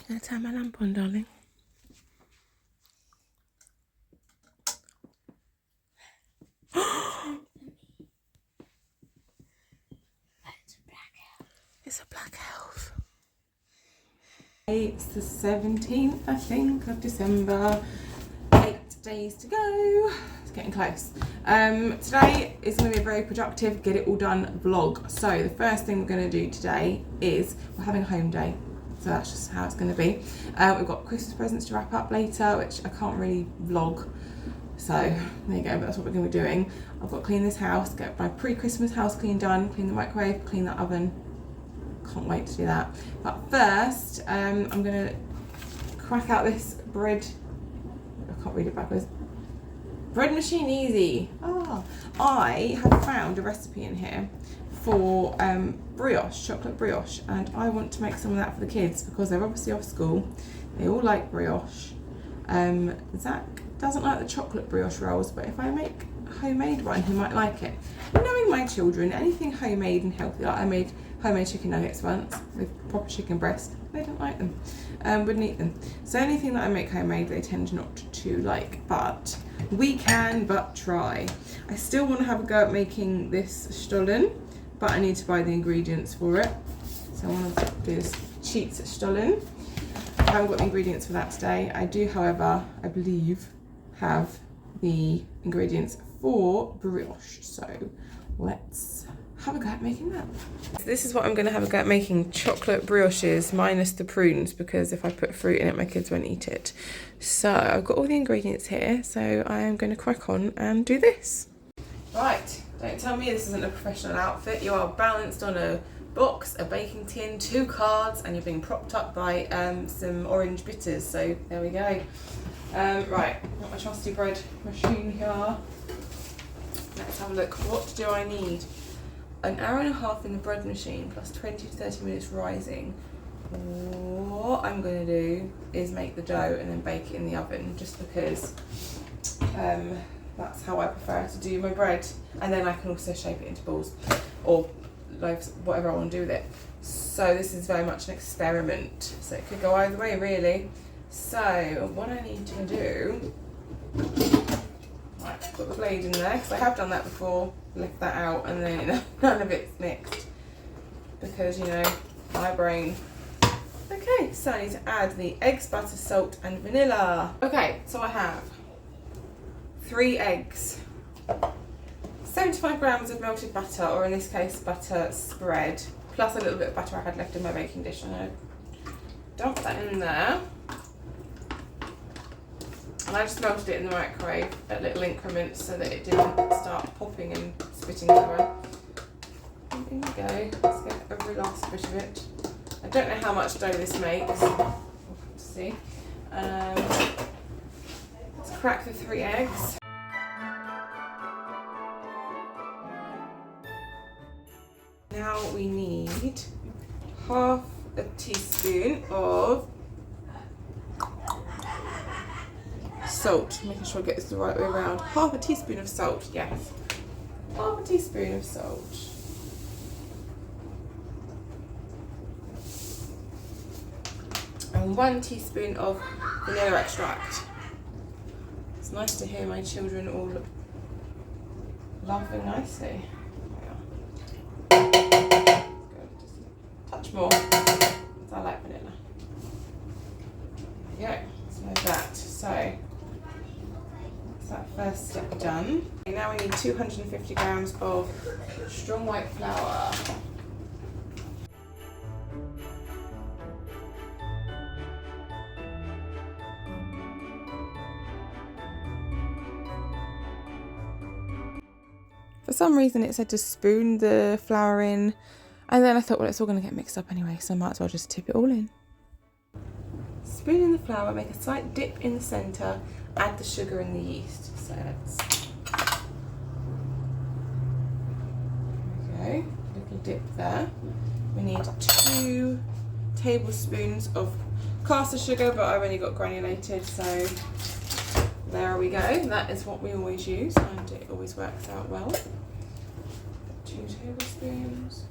Gonna turn my lamp on, darling. It's a black elf. It's the 17th, I think, of December. 8 days to go. It's getting close. Today is going to be a very productive, get it all done vlog. So the first thing we're going to do today is we're having a home day. So that's just how it's going to be. We've got Christmas presents to wrap up later, which I can't really vlog. So there you go, but that's what we're going to be doing. I've got to clean this house, get my pre-Christmas house clean done, clean the microwave, clean the oven. Can't wait to do that. But first, I'm going to crack out this bread. I can't read it backwards. Bread machine easy. I have found a recipe in here for brioche, chocolate brioche, and I want to make some of that for the kids because they're obviously off school. They all like brioche. Zach doesn't like the chocolate brioche rolls, but if I make a homemade one, he might like it. Knowing my children, anything homemade and healthy, like I made homemade chicken nuggets once with proper chicken breast, they don't like them, wouldn't eat them. So anything that I make homemade, they tend not to like, but we can but try. I still want to have a go at making this stollen, but I need to buy the ingredients for it. So I want to do this cheats stollen. I haven't got the ingredients for that today. I do, however, I believe, have the ingredients for brioche. So let's have a go at making that. So this is what I'm going to have a go at making: chocolate brioches minus the prunes, because if I put fruit in it, my kids won't eat it. So I've got all the ingredients here, so I am going to crack on and do this. Right, don't tell me this isn't a professional outfit. You are balanced on a box, a baking tin, 2 cards, and you're being propped up by some orange bitters. So there we go. Right, got my trusty bread machine here. Let's have a look. What do I need? An hour and a half in the bread machine plus 20 to 30 minutes rising. What I'm going to do is make the dough and then bake it in the oven, just because that's how I prefer to do my bread, and then I can also shape it into balls or loaves, whatever I want to do with it. So this is very much an experiment, so it could go either way really. So what I need to do, right, put the blade in there, because I have done that before, lift that out, and then none of it's mixed because, you know, my brain. Okay, so I need to add the eggs, butter, salt and vanilla. Okay, so I have 3 eggs, 75 grams of melted butter, or in this case butter spread, plus a little bit of butter I had left in my baking dish. I'm going to dump that in there. And I just melted it in the microwave at little increments so that it didn't start popping and spitting everywhere. And in we go. Let's get every last bit of it. I don't know how much dough this makes. We'll have to see. Let's crack the 3 eggs. Now we need half a teaspoon of salt, making sure I get this the right way around. Half a teaspoon of salt, yes. Half a teaspoon of salt. And 1 teaspoon of vanilla extract. It's nice to hear my children all laughing nicely. There we are. Just a touch more, because I like vanilla. There we go. So that. So that first step done. Okay, now we need 250 grams of strong white flour. For some reason it said to spoon the flour in, and then I thought, well, it's all going to get mixed up anyway, so I might as well just tip it all in. Spoon in the flour, make a slight dip in the centre, add the sugar and the yeast. So let's, there we go, little dip there. We need 2 tablespoons of caster sugar, but I've only got granulated, so there we go. That is what we always use, and it always works out well. 2 tablespoons.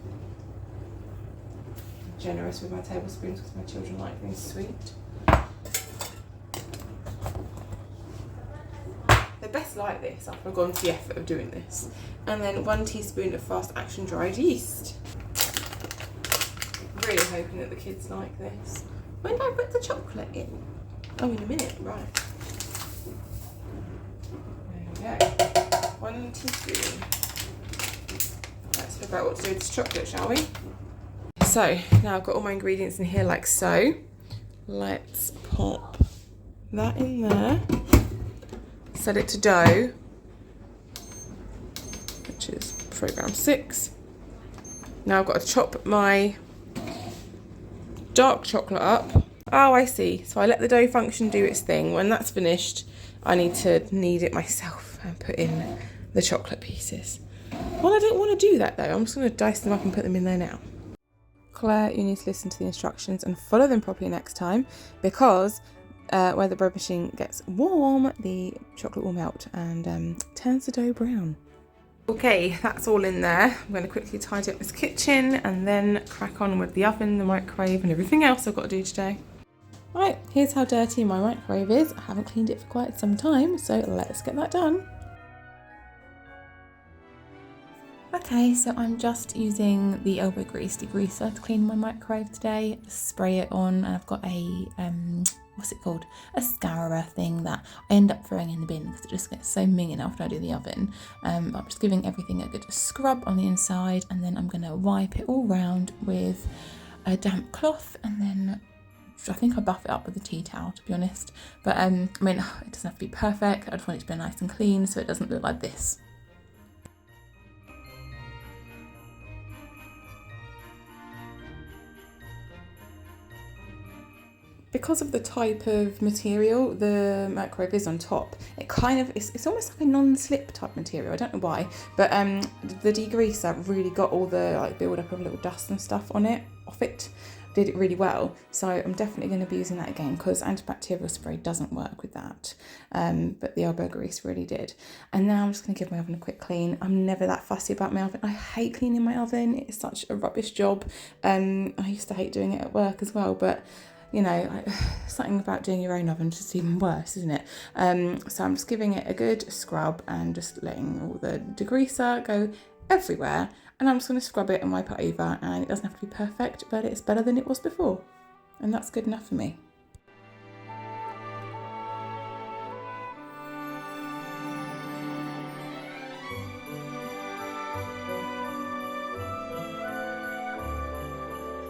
generous with my tablespoons because my children like things sweet. They're best like this after I've gone to the effort of doing this. And then 1 teaspoon of fast action dried yeast. Really hoping that the kids like this. When did I put the chocolate in? Oh, in a minute, right. There we go. 1 teaspoon. Let's figure out what to do with this chocolate, shall we? So, now I've got all my ingredients in here like so. Let's pop that in there. Set it to dough, which is program 6. Now I've got to chop my dark chocolate up. Oh, I see. So I let the dough function do its thing. When that's finished, I need to knead it myself and put in the chocolate pieces. Well, I don't want to do that though. I'm just going to dice them up and put them in there now. Claire, you need to listen to the instructions and follow them properly next time, because where the bread machine gets warm, the chocolate will melt and turns the dough brown. Okay, that's all in there. I'm going to quickly tidy up this kitchen and then crack on with the oven, the microwave and everything else I've got to do today. Right, here's how dirty my microwave is. I haven't cleaned it for quite some time, so let's get that done. Okay, so I'm just using the elbow grease degreaser to clean my microwave today. Spray it on, and I've got a what's it called? A scourer thing that I end up throwing in the bin because it just gets so minging after I do the oven. I'm just giving everything a good scrub on the inside, and then I'm going to wipe it all round with a damp cloth, and then I think I buff it up with a tea towel, to be honest. But I mean, it doesn't have to be perfect. I just want it to be nice and clean so it doesn't look like this. Because of the type of material the microwave is on top, it kind of, it's almost like a non-slip type material. I don't know why, but the degreaser really got all the like build up of little dust and stuff off it. Did it really well. So I'm definitely going to be using that again because antibacterial spray doesn't work with that. But the elbow grease really did. And now I'm just going to give my oven a quick clean. I'm never that fussy about my oven. I hate cleaning my oven. It's such a rubbish job. I used to hate doing it at work as well, but you know, something about doing your own oven is just even worse, isn't it? So I'm just giving it a good scrub and just letting all the degreaser go everywhere. And I'm just going to scrub it and wipe it over, and it doesn't have to be perfect, but it's better than it was before. And that's good enough for me.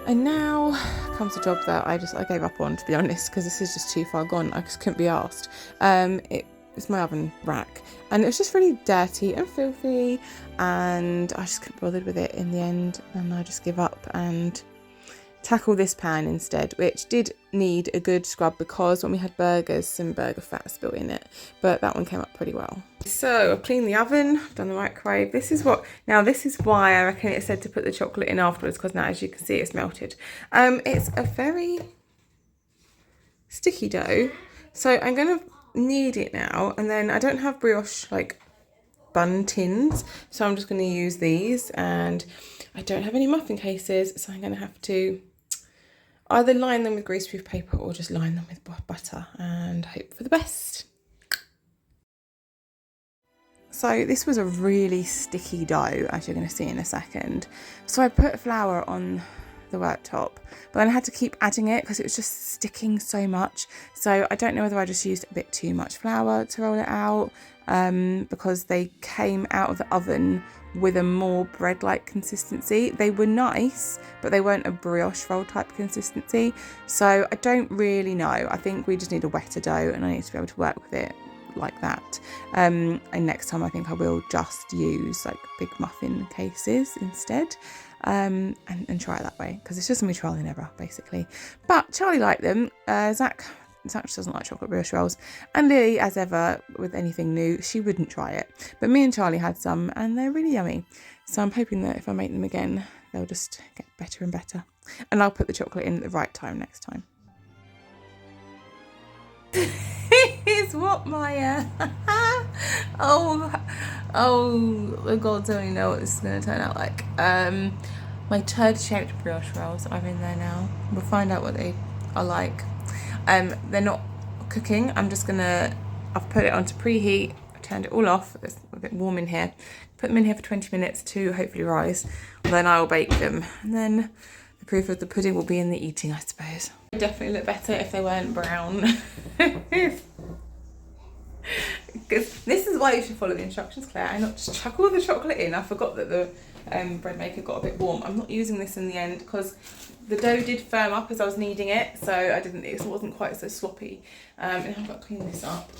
And now comes the job that I gave up on, to be honest, because this is just too far gone. I just couldn't be asked. It's my oven rack, and it was just really dirty and filthy, and I just couldn't be bothered with it in the end, and I just give up and tackle this pan instead, which did need a good scrub because when we had burgers, some burger fat spilt in it, but that one came up pretty well. So I've cleaned the oven, I've done the microwave. This is why I reckon it said to put the chocolate in afterwards, because now, as you can see, it's melted. It's a very sticky dough, so I'm going to knead it now, and then I don't have brioche like bun tins, so I'm just going to use these, and I don't have any muffin cases, so I'm going to have to either line them with greaseproof paper or just line them with butter and hope for the best. So this was a really sticky dough, as you're going to see in a second. So I put flour on the worktop, but then I had to keep adding it because it was just sticking so much. So I don't know whether I just used a bit too much flour to roll it out, because they came out of the oven with a more bread-like consistency. They were nice, but they weren't a brioche roll type consistency. So I don't really know. I think we just need a wetter dough, and I need to be able to work with it like that. And next time I think I will just use like big muffin cases instead, and try it that way, because it's just gonna be trial and error basically. But Charlie liked them. Zach just doesn't like chocolate brioche rolls, and Lily, as ever with anything new, she wouldn't try it, but me and Charlie had some and they're really yummy. So I'm hoping that if I make them again, they'll just get better and better, and I'll put the chocolate in at the right time next time. Here's what my oh the gods only know what this is going to turn out like. My turd-shaped brioche rolls are in there now. We'll find out what they are like. They're not cooking. I've put it onto preheat. I've turned it all off. It's a bit warm in here. Put them in here for 20 minutes to hopefully rise. And then I will bake them. And then the proof of the pudding will be in the eating, I suppose. It would definitely look better if they weren't brown. Because this is why you should follow the instructions, Claire, and not just chuck all the chocolate in. I forgot that the bread maker got a bit warm. I'm not using this in the end because the dough did firm up as I was kneading it, so it wasn't quite so sloppy. And I've got to clean this up.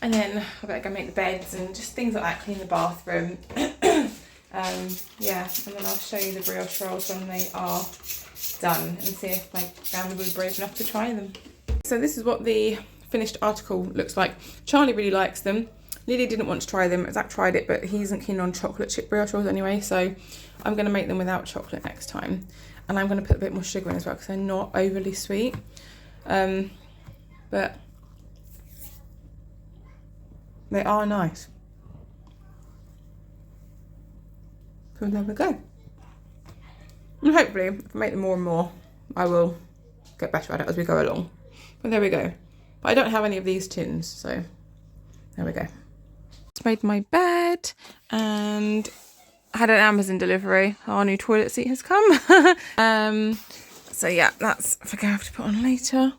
And then I better go make the beds and just things like that, clean the bathroom. Yeah, and then I'll show you the brioche rolls when they are done and see if my family will be brave enough to try them. So this is what the finished article looks like. Charlie really likes them. Lily didn't want to try them. Zach tried it, but he isn't keen on chocolate chip brioche rolls anyway, so I'm going to make them without chocolate next time. And I'm going to put a bit more sugar in as well because they're not overly sweet. But they are nice. So there we go. And hopefully, if I make them more and more, I will get better at it as we go along. But there we go. But I don't have any of these tins, so there we go. Just made my bed and I had an Amazon delivery. Our new toilet seat has come. So yeah, that's I think I have to put on later.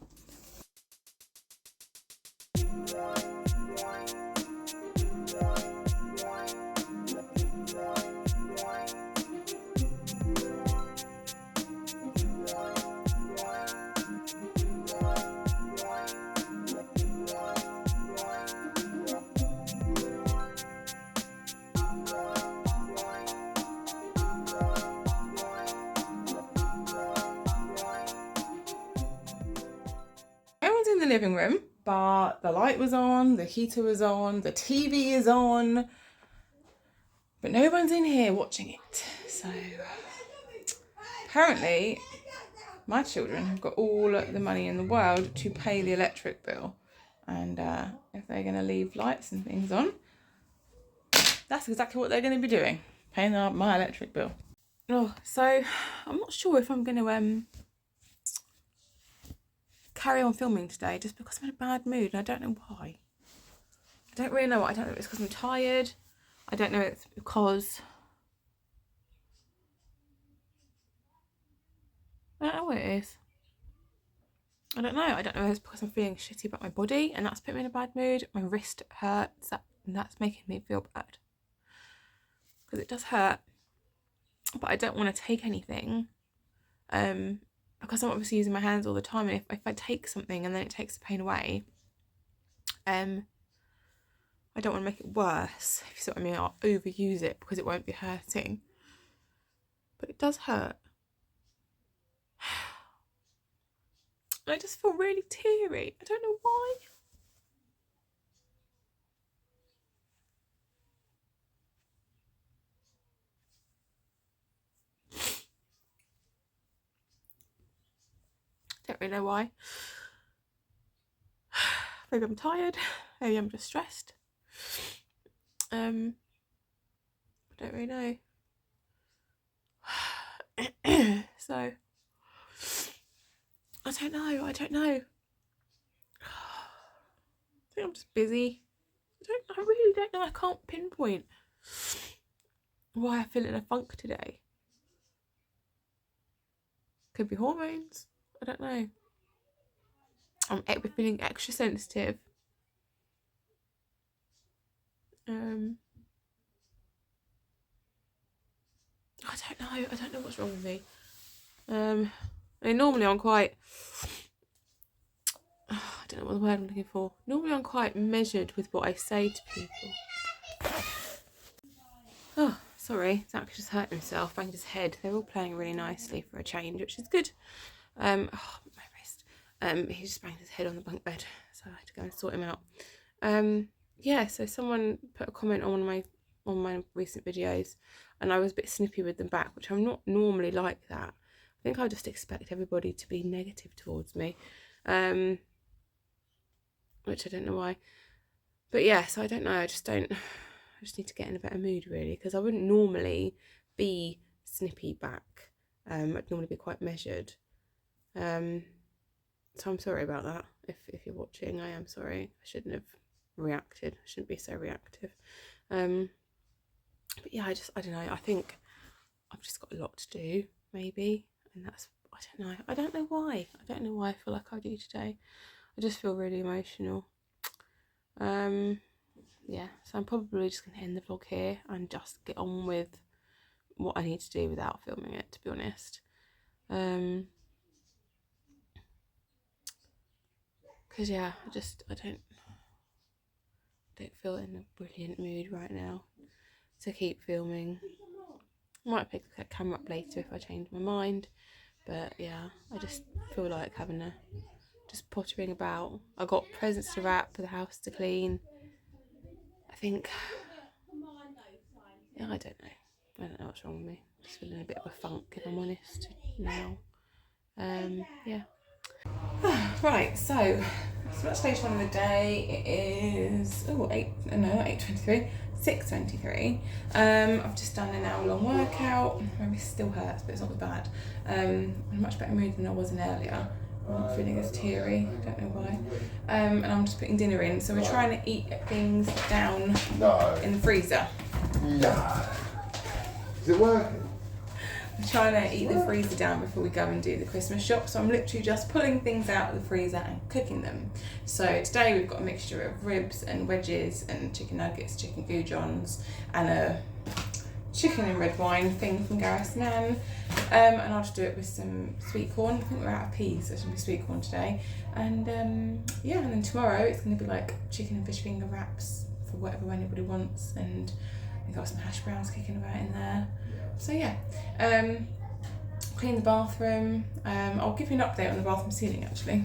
Everyone's in the living room, but the light was on, the heater was on, the TV is on, but no one's in here watching it. So apparently my children have got all the money in the world to pay the electric bill, and if they're going to leave lights and things on, that's exactly what they're going to be doing, paying my electric bill. Oh, so I'm not sure if I'm going to carry on filming today just because I'm in a bad mood and I don't know why. I don't really know what. I don't know if it's because I'm tired. I don't know if it's because I don't know what it is. I don't know. I don't know if it's because I'm feeling shitty about my body and that's put me in a bad mood. My wrist hurts and that's making me feel bad. Because it does hurt. But I don't want to take anything. Because I'm obviously using my hands all the time, and if I take something and then it takes the pain away, I don't want to make it worse, if you see what I mean. I'll overuse it because it won't be hurting. But it does hurt. And I just feel really teary. I don't know why. Don't really know why. Maybe I'm tired. Maybe I'm just stressed. I don't really know. So I don't know. I think I'm just busy. I really don't know. I can't pinpoint why I feel in a funk today. Could be hormones. I don't know. I'm feeling extra sensitive. I don't know what's wrong with me. Normally I'm quite, I don't know what the word I'm looking for. Normally I'm quite measured with what I say to people. Oh, sorry, Zach just hurt himself, banged his head. They're all playing really nicely for a change, which is good. My wrist. He just banged his head on the bunk bed, so I had to go and sort him out. Yeah, so someone put a comment on one of my recent videos, and I was a bit snippy with them back, which I'm not normally like that. I think I just expect everybody to be negative towards me, which I don't know why. But yeah, so I don't know. I just need to get in a better mood really, because I wouldn't normally be snippy back. I'd normally be quite measured. So I'm sorry about that. If you're watching, I am sorry. I shouldn't have reacted. I shouldn't be so reactive. But yeah, I don't know. I think I've just got a lot to do, maybe, and that's, I don't know. I don't know why. I don't know why I feel like I do today. I just feel really emotional. Yeah, so I'm probably just going to end the vlog here and just get on with what I need to do without filming it, to be honest. Because yeah, I don't feel in a brilliant mood right now to keep filming. I might pick the camera up later if I change my mind, but yeah, I just feel like having a just pottering about. I got presents to wrap, the house to clean. I think, yeah, I don't know what's wrong with me. I'm just feeling a bit of a funk, if I'm honest now. Yeah. Right, so it's much later on in the day. It is 8:23, 6:23. I've just done an hour-long workout. My wrist still hurts, but it's not as bad. I'm in a much better mood than I was in earlier. I'm not feeling as teary, I don't know why. And I'm just putting dinner in, so we're trying to eat things down in the freezer. No. Is it working? I'm trying to eat the freezer down before we go and do the Christmas shop, so I'm literally just pulling things out of the freezer and cooking them. So today we've got a mixture of ribs and wedges and chicken nuggets, chicken goujons, and a chicken and red wine thing from Gareth's Nan. And I'll just do it with some sweet corn. I think we're out of peas, so it's going to be sweet corn today. And yeah, and then tomorrow it's going to be like chicken and fish finger wraps for whatever anybody wants, and we've got some hash browns kicking about in there. So yeah, clean the bathroom. I'll give you an update on the bathroom ceiling actually.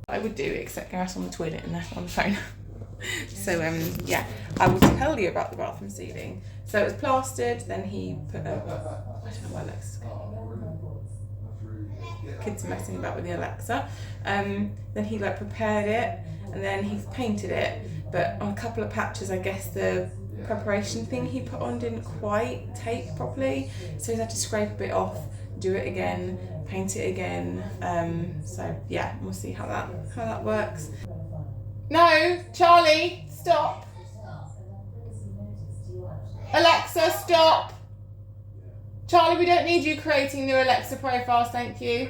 I would do, except Gareth's on the toilet and on the phone. So yeah, I will tell you about the bathroom ceiling. So it was plastered, then he put I don't know why Alexa's kids are messing about with the Alexa. Then he like prepared it, and then he's painted it, but on a couple of patches I guess the preparation thing he put on didn't quite take properly, so he's had to scrape a bit off, do it again, paint it again. So yeah, we'll see how that works. No, Charlie, stop. Alexa, stop. Charlie, we don't need you creating new Alexa profiles, thank you.